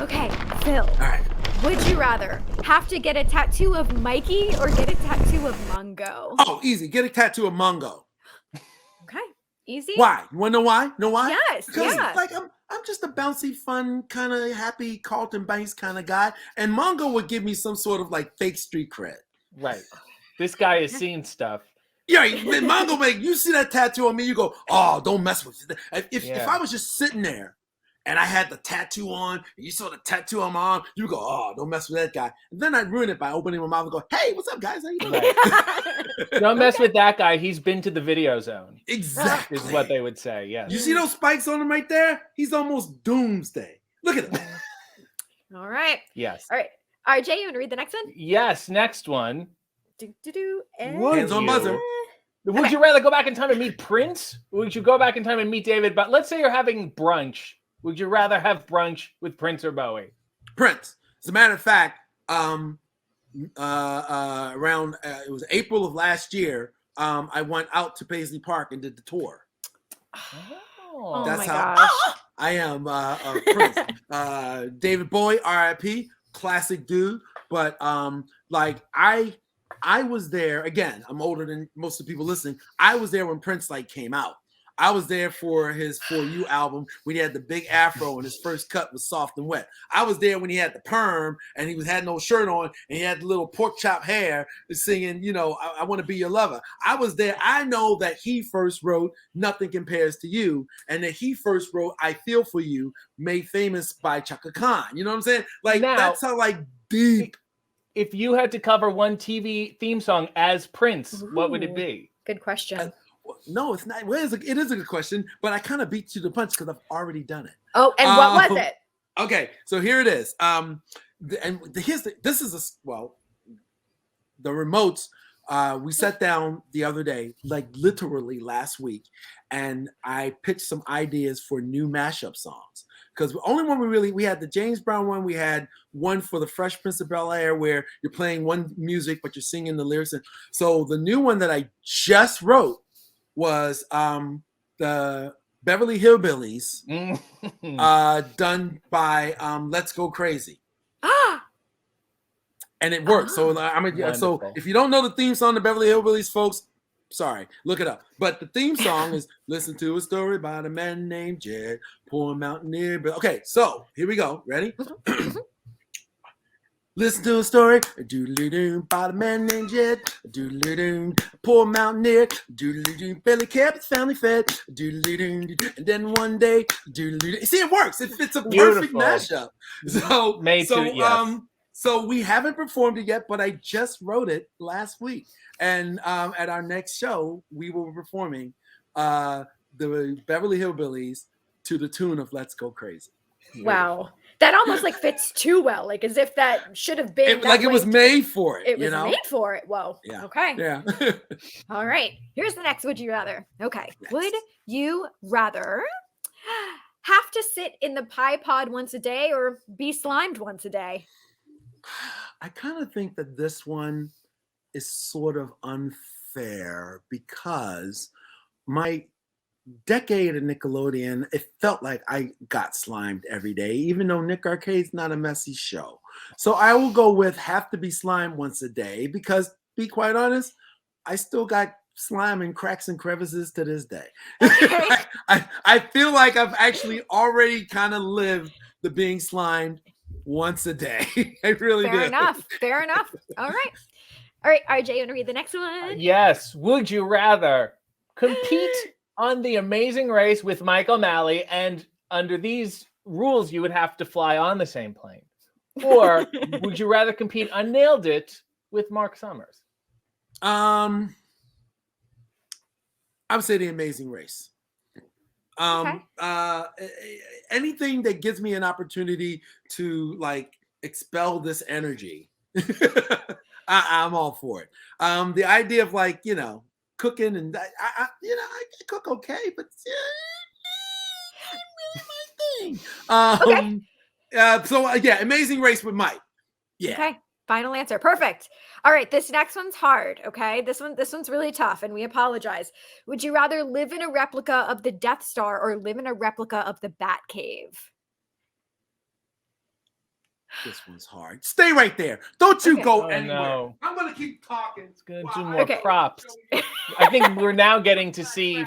Okay, Phil. All right. Would you rather have to get a tattoo of Mikey or get a tattoo of Mungo? Oh, easy. Get a tattoo of Mungo. Okay, easy. Why? You want to know why? Know why? Yes, Because yeah. like I'm just a bouncy, fun, kind of happy Carlton Banks kind of guy, and Mungo would give me some sort of like fake street cred. Right. This guy has seen stuff. Yeah, Mungo, you see that tattoo on me, you go, oh, don't mess with it. If I was just sitting there and I had the tattoo on, and you saw the tattoo on my arm, you go, oh, don't mess with that guy. And then I'd ruin it by opening my mouth and go, hey, what's up, guys? How you doing? Right. Don't mess with that guy. He's been to the video zone. Exactly. Is what they would say, yes. You see those spikes on him right there? He's almost doomsday. Look at him. All right. Yes. All right. RJ, you want to read the next one? Yes, next one. Hands on buzzer. Would you rather go back in time and meet Prince? Or would you go back in time and meet David? But let's say you're having brunch. Would you rather have brunch with Prince or Bowie? Prince. As a matter of fact, around it was April of last year, I went out to Paisley Park and did the tour. Oh That's my how gosh. I am Prince. David Bowie, R.I.P., classic dude. But like I was there again. I'm older than most of the people listening. I was there when Prince like came out. I was there for his For You album when he had the big afro and his first cut was Soft and Wet. I was there when he had the perm and he had no shirt on and he had the little pork chop hair singing, you know, I Want to Be Your Lover. I was there. I know that he first wrote Nothing Compares to You and that he first wrote I Feel For You, made famous by Chaka Khan. You know what I'm saying? Like Now, that's how like deep. If you had to cover one TV theme song as Prince, what would it be? Good question. No, it's not. Well, it is a good question, but I kind of beat you to the punch because I've already done it. Oh, and what was it? Okay, so here it is. The remotes. We sat down the other day, like literally last week, and I pitched some ideas for new mashup songs. Because the only one we had the James Brown one, we had one for the Fresh Prince of Bel-Air where you're playing one music but you're singing the lyrics. And so the new one that I just wrote was the Beverly Hillbillies, done by Let's Go Crazy. And it works. So so if you don't know the theme song to Beverly Hillbillies, folks, sorry, look it up. But the theme song is Listen to a Story About a Man Named Jed, Poor Mountaineer. Okay, so here we go. Ready? Listen to a story about a man named Jed, poor mountaineer, barely kept his family fed, and then one day, see, it works. It fits a perfect mashup. So we haven't performed it yet, but I just wrote it last week, and at our next show, we will be performing the Beverly Hillbillies to the tune of "Let's Go Crazy." Wow. That almost like fits too well, like as if that should have been it was made for it. It was made for it. Whoa. Yeah. Okay. Yeah. All right. Here's the next. Would you rather? Okay. Yes. Would you rather have to sit in the pie pod once a day or be slimed once a day? I kind of think that this one is sort of unfair because my decade of Nickelodeon, it felt like I got slimed every day, even though Nick Arcade's not a messy show. So I will go with have to be slimed once a day because, be quite honest, I still got slime and cracks and crevices to this day. Okay. I feel like I've actually already kind of lived the being slimed once a day. I really do. Fair enough. Fair enough. All right. All right, RJ, you want to read the next one? Yes. Would you rather compete on The Amazing Race with Mike O'Malley, and under these rules, you would have to fly on the same plane? Or would you rather compete on Nailed It with Mark Summers? I would say The Amazing Race. Anything that gives me an opportunity to like expel this energy, I'm all for it. The idea of like, you know, cooking and I cook okay, but not really my thing. So yeah, Amazing Race with Mike. Yeah. Okay. Final answer. Perfect. All right. This next one's hard. Okay. This one's really tough, and we apologize. Would you rather live in a replica of the Death Star or live in a replica of the Batcave? This one's hard. Stay right there. Don't you go Oh, anywhere. no. I'm gonna keep talking. It's gonna while do I- more Okay. props. I think we're now getting to see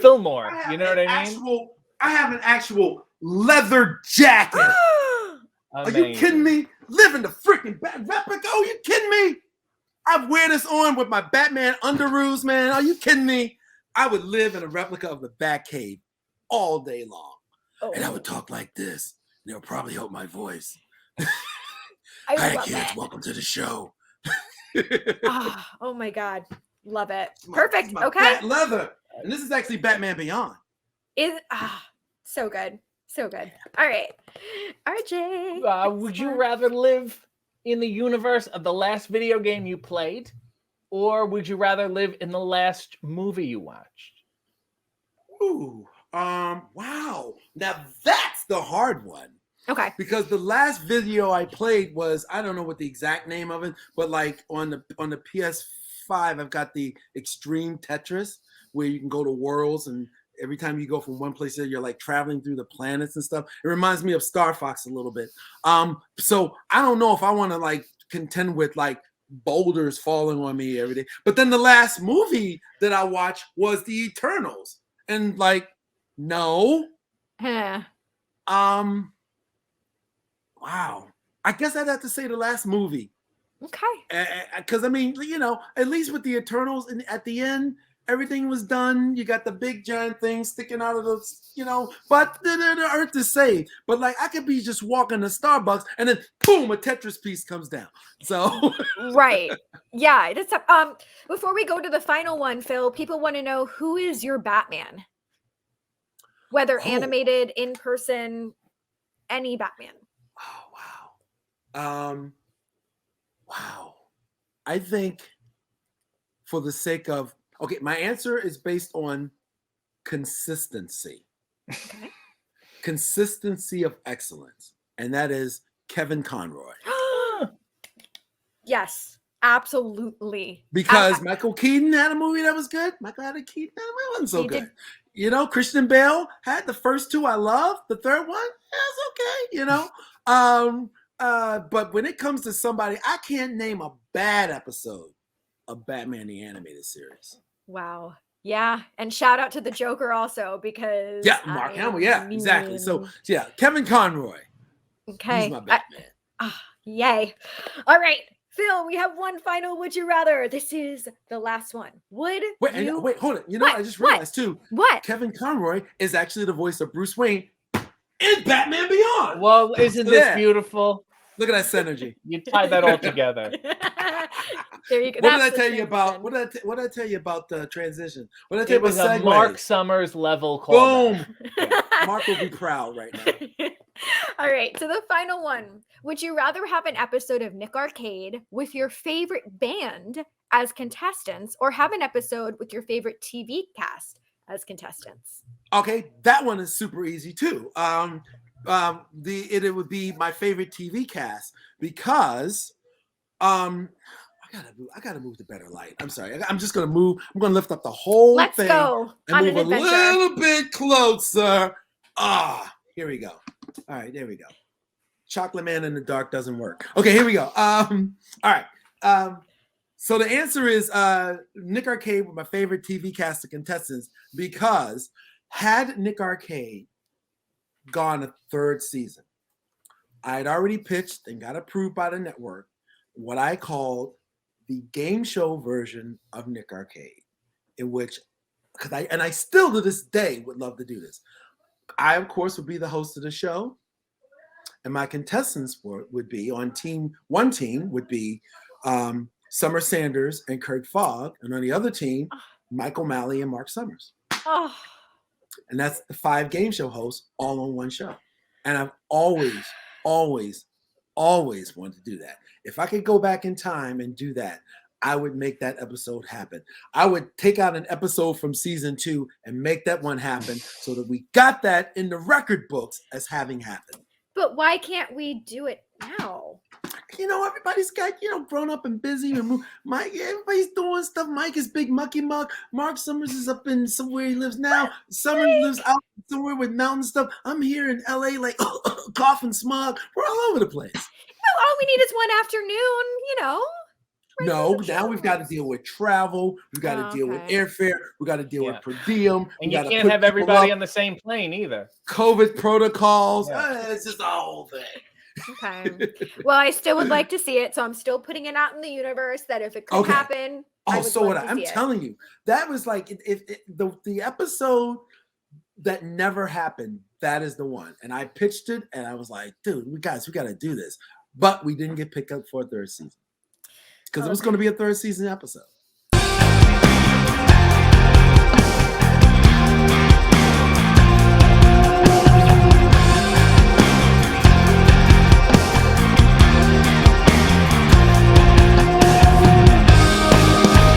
Fillmore. I have You know what an I mean? I have an actual leather jacket. Are you kidding me? Live in the freaking replica? Are you kidding me? I wear this on with my Batman underoos, man. Are you kidding me? I would live in a replica of the Batcave all day long. Oh, And I would talk like this. And it'll probably help my voice. I Hi, love kids. it. Welcome to the show. Oh my God. Love it. It's my Perfect. Okay. Bat leather. And this is actually Batman Beyond. So good. So good. All right. RJ. Would you rather live in the universe of the last video game you played, or would you rather live in the last movie you watched? Ooh. Wow. Now that's the hard one. Okay. Because the last video I played was, I don't know what the exact name of it, but like on the PS5, I've got the Extreme Tetris, where you can go to worlds, and every time you go from one place to you're like traveling through the planets and stuff. It reminds me of Star Fox a little bit. So I don't know if I want to like contend with like boulders falling on me every day. But then the last movie that I watched was The Eternals, and like, no. Huh. Wow. I guess I'd have to say the last movie. Okay. Because I mean, you know, at least with the Eternals, and at the end, everything was done. You got the big giant thing sticking out of those, you know, but the Earth is saved. But like, I could be just walking to Starbucks, and then boom, a Tetris piece comes down. So Right. Yeah. That's before we go to the final one, Phil, people want to know, who is your Batman? Whether animated, in person, any Batman. Oh, wow. Wow. I think for the sake of, okay, my answer is based on consistency. Okay. Consistency of excellence. And that is Kevin Conroy. Yes, absolutely. Because Michael Keaton had a movie that was good. Michael had a Keaton that wasn't so He good. did. You know, Christian Bale had the first two I love. The third one, it's okay, you know. But when it comes to somebody, I can't name a bad episode of Batman the Animated Series. Wow. Yeah. And shout out to the Joker also, because Mark Hamill, exactly. So yeah, Kevin Conroy. Okay. He's my Batman. Yay. All right. Phil, we have one final Would You Rather. This is the last one. Wait, hold it. You know, What? I just realized too. What? Kevin Conroy is actually the voice of Bruce Wayne in Batman Beyond. Well, isn't So this there. beautiful? Look at that synergy. You tied that all together. There you go. What did I That's the tell you about? transition. What did I tell you about the transition? What did I tell It you was a about segues? Mark Summers level callback. Boom. Mark will be proud right now. All right. So the final one. Would you rather have an episode of Nick Arcade with your favorite band as contestants, or have an episode with your favorite TV cast as contestants? Okay, that one is super easy too. It would be my favorite TV cast because I gotta move to better light. I'm sorry. I'm just gonna move. I'm gonna lift up the whole Let's thing go and on move an a adventure. little bit closer. Here we go. All right, there we go. Chocolate Man in the dark doesn't work. Okay, here we go. All right. So the answer is Nick Arcade with my favorite TV cast of contestants, because had Nick Arcade gone a third season, I had already pitched and got approved by the network what I called the game show version of Nick Arcade, in which, I still to this day would love to do this. I, of course, would be the host of the show, and my contestants would be on one team would be Summer Sanders and Kirk Fogg, and on the other team, Mike O'Malley and Mark Summers. Oh, And that's the 5 game show hosts all on one show. And I've always wanted to do that. If I could go back in time and do that, I would make that episode happen. I would take out an episode from season 2 and make that one happen so that we got that in the record books as having happened. but why can't we do it now? You know, everybody's got, grown up and busy. And everybody's doing stuff. Mike is big mucky muck. Mark Summers is up in somewhere he lives now. Summer lives out somewhere with mountain stuff. I'm here in LA, like coughing smog. We're all over the place. all we need is one afternoon, you know. No, now we've got to deal with travel. We've got to deal with airfare. We got to deal with per diem. And you can't have everybody on the same plane either. COVID protocols. Yeah. It's just a whole thing. Okay. Well, I still would like to see it, so I'm still putting it out in the universe that if it could happen, I'm telling you, that was like the episode that never happened. That is the one, and I pitched it, and I was like, dude, we got to do this, but we didn't get picked up for a third season because it was going to be a third season episode.